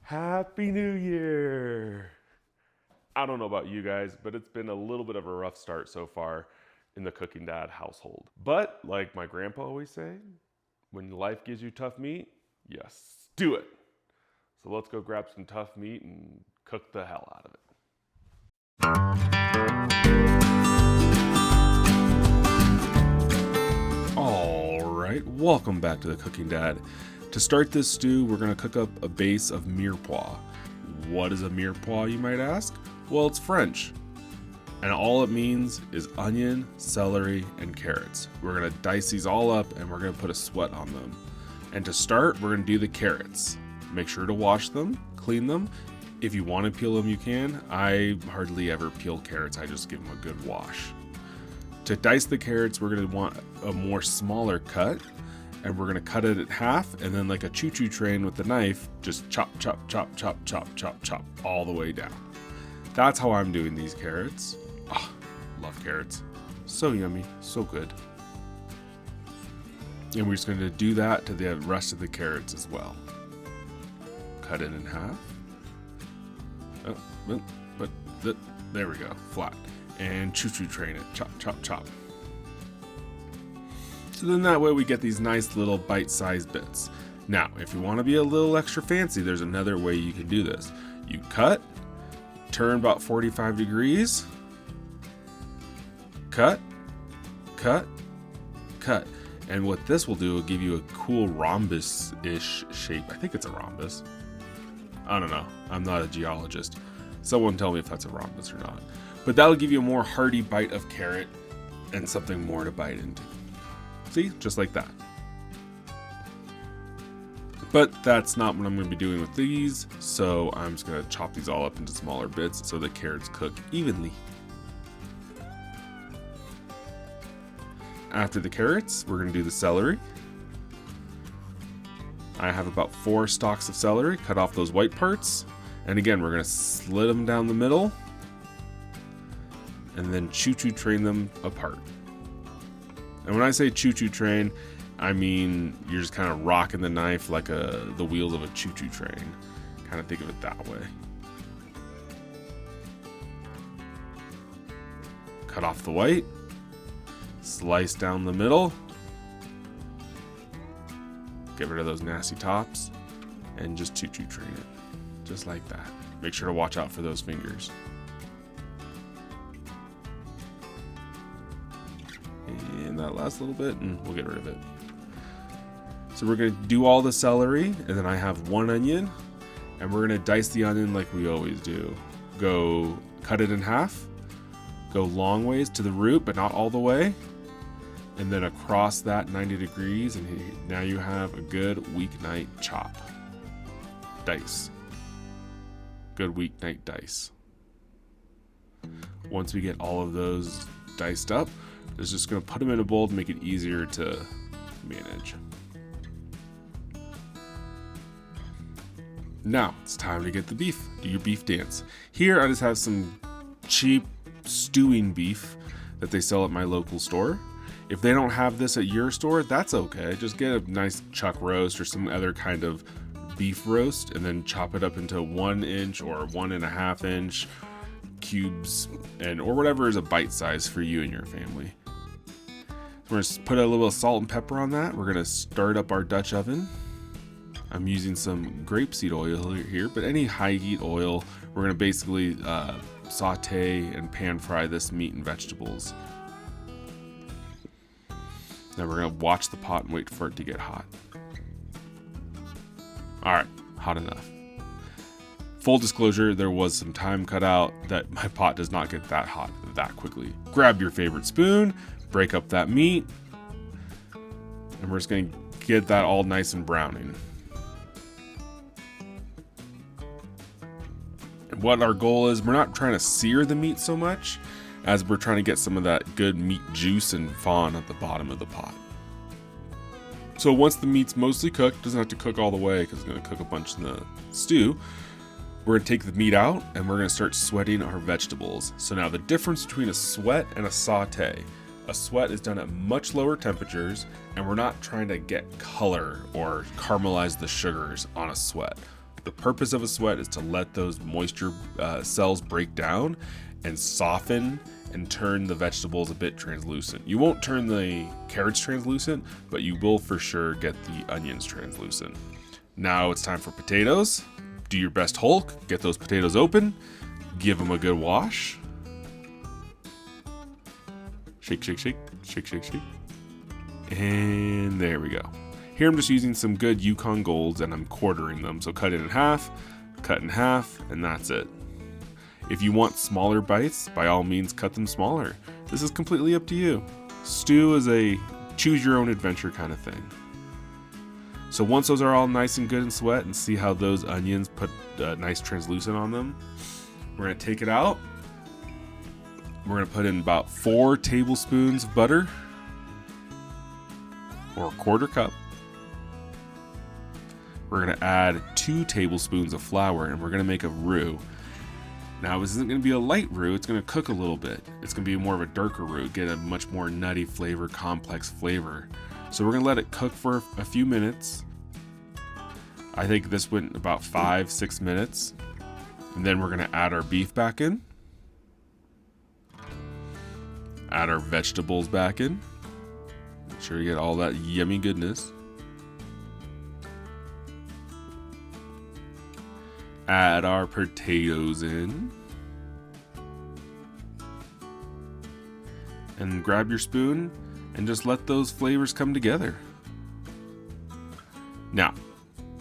Happy New Year! I don't know about you guys, but it's been a little bit of a rough start so far in the Cooking Dad household. But like my grandpa always say, when life gives you tough meat, yes, do it. So let's go grab some tough meat and cook the hell out of it. All right, welcome back to the Cooking Dad. To start this stew, we're going to cook up a base of mirepoix. What is a mirepoix, you might ask? Well, it's French. And all it means is onion, celery, and carrots. We're going to dice these all up and we're going to put a sweat on them. And to start, we're going to do the carrots. Make sure to wash them, clean them. If you want to peel them, you can. I hardly ever peel carrots. I just give them a good wash. To dice the carrots, we're going to want a more smaller cut. And we're going to cut it in half, and then like a choo-choo train with the knife, just chop, chop, chop, chop, chop, chop, chop, all the way down. That's how I'm doing these carrots. Ah, love carrots. So yummy, so good. And we're just going to do that to the rest of the carrots as well. Cut it in half. There we go, flat. And choo-choo train it, chop, chop, chop. So then that way we get these nice little bite-sized bits. Now, if you want to be a little extra fancy, there's another way you can do this. You cut, turn about 45 degrees, cut, cut, cut. And what this will do will give you a cool rhombus-ish shape. I think it's a rhombus. I don't know. I'm not a geologist. Someone tell me if that's a rhombus or not. But that'll give you a more hearty bite of carrot and something more to bite into. See, just like that. But that's not what I'm going to be doing with these, so I'm just going to chop these all up into smaller bits so the carrots cook evenly. After the carrots, we're going to do the celery. I have about 4 stalks of celery. Cut off those white parts. And again, we're going to slit them down the middle and then choo-choo train them apart. And when I say choo-choo train, I mean you're just kind of rocking the knife like the wheels of a choo-choo train. Kind of think of it that way. Cut off the white, slice down the middle, get rid of those nasty tops, and just choo-choo train it. Just like that. Make sure to watch out for those fingers. And that last little bit, and we'll get rid of it. So we're going to do all the celery, and then I have 1 onion, and we're going to dice the onion like we always do. Go cut it in half, go long ways to the root, but not all the way, and then across that 90 degrees, and now you have a good weeknight chop. Dice. Good weeknight dice. Once we get all of those diced up, it's just going to put them in a bowl to make it easier to manage. Now it's time to get the beef. Do your beef dance. Here I just have some cheap stewing beef that they sell at my local store. If they don't have this at your store, that's okay. Just get a nice chuck roast or some other kind of beef roast and then chop it up into 1 inch or 1.5 inch cubes or whatever is a bite size for you and your family. We're going to put a little salt and pepper on that. We're going to start up our Dutch oven. I'm using some grapeseed oil here, but any high heat oil. We're going to basically saute and pan fry this meat and vegetables. Now we're going to watch the pot and wait for it to get hot. All right, hot enough. Full disclosure, there was some time cut out that my pot does not get that hot that quickly. Grab your favorite spoon, break up that meat, and we're just going to get that all nice and browning. And what our goal is, we're not trying to sear the meat so much as we're trying to get some of that good meat juice and fond at the bottom of the pot. So once the meat's mostly cooked, doesn't have to cook all the way because it's going to cook a bunch in the stew. We're going to take the meat out and we're going to start sweating our vegetables. So now the difference between a sweat and a saute. A sweat is done at much lower temperatures and we're not trying to get color or caramelize the sugars on a sweat. The purpose of a sweat is to let those moisture cells break down and soften and turn the vegetables a bit translucent. You won't turn the carrots translucent, but you will for sure get the onions translucent. Now it's time for potatoes. Do your best Hulk, get those potatoes open, give them a good wash. Shake, shake, shake, shake, shake, shake. And there we go. Here I'm just using some good Yukon Golds and I'm quartering them. So cut it in half, cut in half, and that's it. If you want smaller bites, by all means cut them smaller. This is completely up to you. Stew is a choose your own adventure kind of thing. So once those are all nice and good and sweat, and see how those onions put nice translucent on them, we're gonna take it out. We're gonna put in about 4 tablespoons of butter, or a 1/4 cup. We're gonna add 2 tablespoons of flour, and we're gonna make a roux. Now this isn't gonna be a light roux, it's gonna cook a little bit. It's gonna be more of a darker roux, get a much more nutty flavor, complex flavor. So we're gonna let it cook for a few minutes. I think this went about 5-6 minutes. And then we're gonna add our beef back in. Add our vegetables back in. Make sure you get all that yummy goodness. Add our potatoes in. And grab your spoon and just let those flavors come together. Now,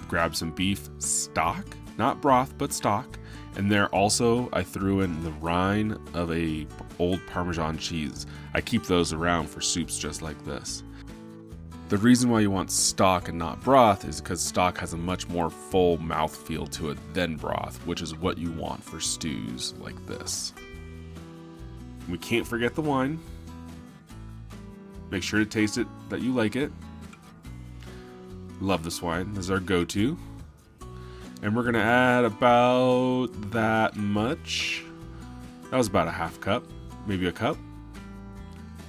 grab some beef stock, not broth, but stock. And there also, I threw in the rind of a old Parmesan cheese. I keep those around for soups just like this. The reason why you want stock and not broth is because stock has a much more full mouthfeel to it than broth, which is what you want for stews like this. We can't forget the wine. Make sure to taste it that you like it. Love this wine. This is our go-to. And we're gonna add about that much. That was about a 1/2 cup, maybe a cup.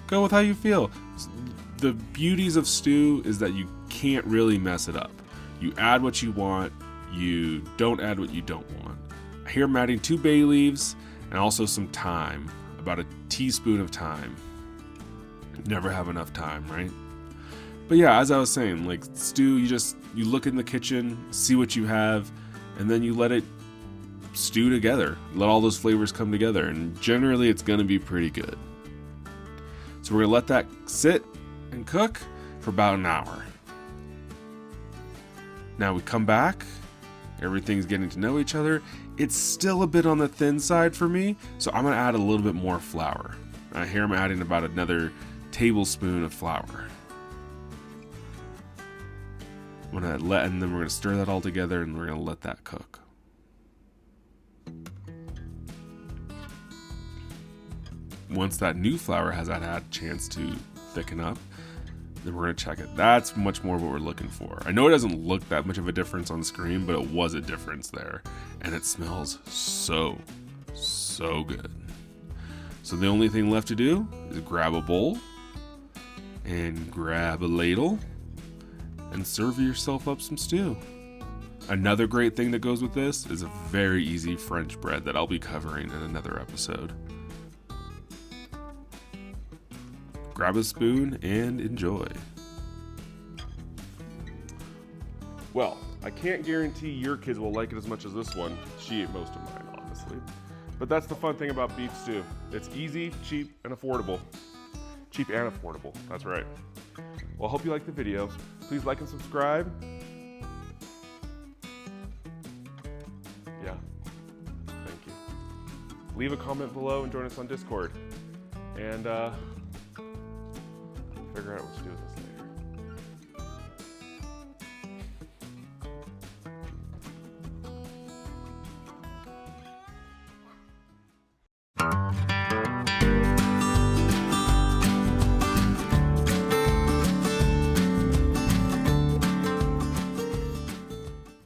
Go with how you feel. The beauties of stew is that you can't really mess it up. You add what you want, you don't add what you don't want. Here I'm adding 2 bay leaves and also some thyme, about a teaspoon of thyme. Never have enough time, right? But yeah, as I was saying, like stew, you look in the kitchen, see what you have, and then you let it stew together. Let all those flavors come together, and generally it's gonna be pretty good. So we're gonna let that sit and cook for about an hour. Now we come back, everything's getting to know each other. It's still a bit on the thin side for me, so I'm gonna add a little bit more flour. Here I'm adding about another tablespoon of flour. And then we're gonna stir that all together and we're gonna let that cook. Once that new flour has had a chance to thicken up, then we're gonna check it. That's much more what we're looking for. I know it doesn't look that much of a difference on the screen, but it was a difference there. And it smells so good. So the only thing left to do is grab a bowl and grab a ladle and serve yourself up some stew. Another great thing that goes with this is a very easy French bread that I'll be covering in another episode. Grab a spoon and enjoy. Well, I can't guarantee your kids will like it as much as this one. She ate most of mine, honestly. But that's the fun thing about beef stew. It's easy, cheap, and affordable. Cheap and affordable, that's right. Well, I hope you liked the video. Please like and subscribe. Yeah, thank you. Leave a comment below and join us on Discord. And figure out what to do with this.